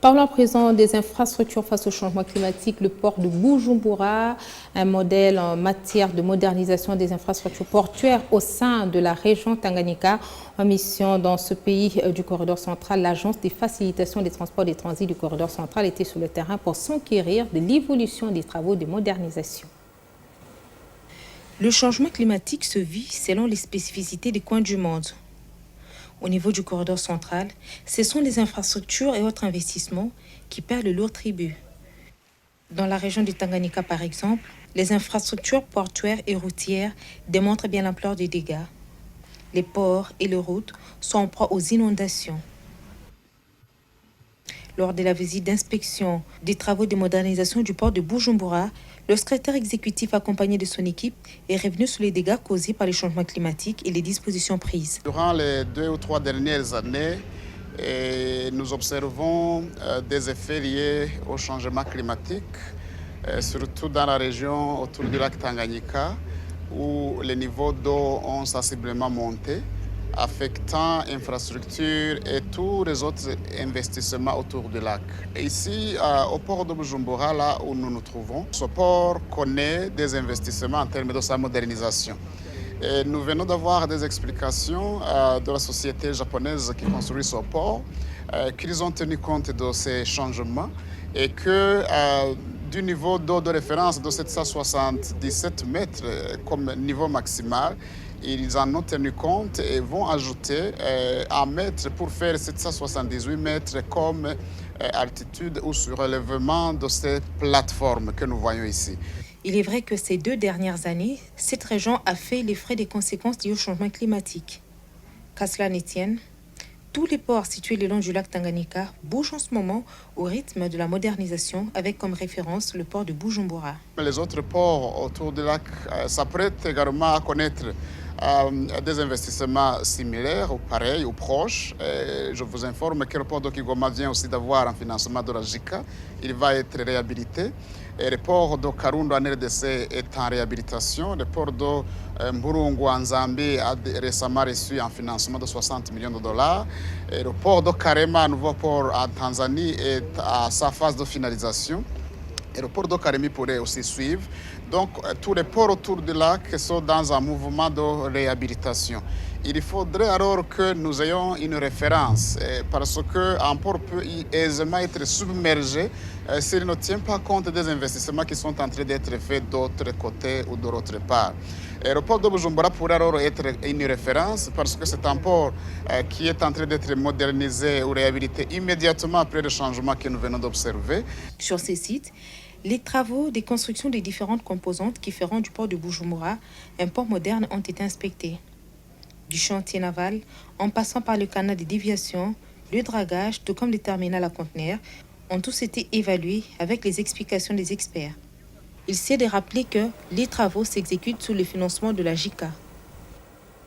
Parlons à présent des infrastructures face au changement climatique. Le port de Bujumbura, un modèle en matière de modernisation des infrastructures portuaires au sein de la région Tanganyika. En mission dans ce pays du corridor central, l'Agence des facilitations des transports et des transits du corridor central était sur le terrain pour s'enquérir de l'évolution des travaux de modernisation. Le changement climatique se vit selon les spécificités des coins du monde. Au niveau du corridor central, ce sont les infrastructures et autres investissements qui paient le lourd tribut. Dans la région du Tanganyika, par exemple, les infrastructures portuaires et routières démontrent bien l'ampleur des dégâts. Les ports et les routes sont en proie aux inondations. Lors de la visite d'inspection des travaux de modernisation du port de Bujumbura, le secrétaire exécutif accompagné de son équipe est revenu sur les dégâts causés par les changements climatiques et les dispositions prises. Durant les 2 ou 3 dernières années, nous observons des effets liés au changement climatique, surtout dans la région autour du lac Tanganyika, où les niveaux d'eau ont sensiblement monté, affectant infrastructures et tous les autres investissements autour du lac. Ici, au port de Bujumbura, là où nous nous trouvons, ce port connaît des investissements en termes de sa modernisation. Et nous venons d'avoir des explications de la société japonaise qui construit ce port, qu'ils ont tenu compte de ces changements et que du niveau d'eau de référence de 777 mètres comme niveau maximal, ils en ont tenu compte et vont ajouter un mètre pour faire 778 mètres comme altitude ou surélèvement de ces plateformes que nous voyons ici. Il est vrai que ces 2 dernières années, cette région a fait les frais des conséquences liées au changement climatique. Qu'à cela ne tienne, tous les ports situés le long du lac Tanganyika bougent en ce moment au rythme de la modernisation, avec comme référence le port de Bujumbura. Les autres ports autour du lac s'apprêtent également à connaître des investissements similaires ou pareils ou proches. Je vous informe que le port de Kigoma vient aussi d'avoir un financement de la JICA. Il va être réhabilité. Et le port de Karundo en RDC est en réhabilitation. Le port de Mburungu en Zambie a récemment reçu un financement de 60 millions de dollars. Et le port de Karema, un nouveau port en Tanzanie, est à sa phase de finalisation. Et le port de Karemi pourrait aussi suivre. Donc, tous les ports autour du lac sont dans un mouvement de réhabilitation. Il faudrait alors que nous ayons une référence, parce qu'un port peut aisément être submergé s'il ne tient pas compte des investissements qui sont en train d'être faits d'autre côté ou de l'autre part. Et le port de Bujumbura pourrait alors être une référence parce que c'est un port qui est en train d'être modernisé ou réhabilité immédiatement après le changement que nous venons d'observer. Sur ces sites, les travaux des constructions des différentes composantes qui feront du port de Bujumbura un port moderne ont été inspectés. Du chantier naval, en passant par le canal de déviation, le dragage, tout comme les terminals à conteneurs, ont tous été évalués avec les explications des experts. Il s'est de rappeler que les travaux s'exécutent sous le financement de la JICA.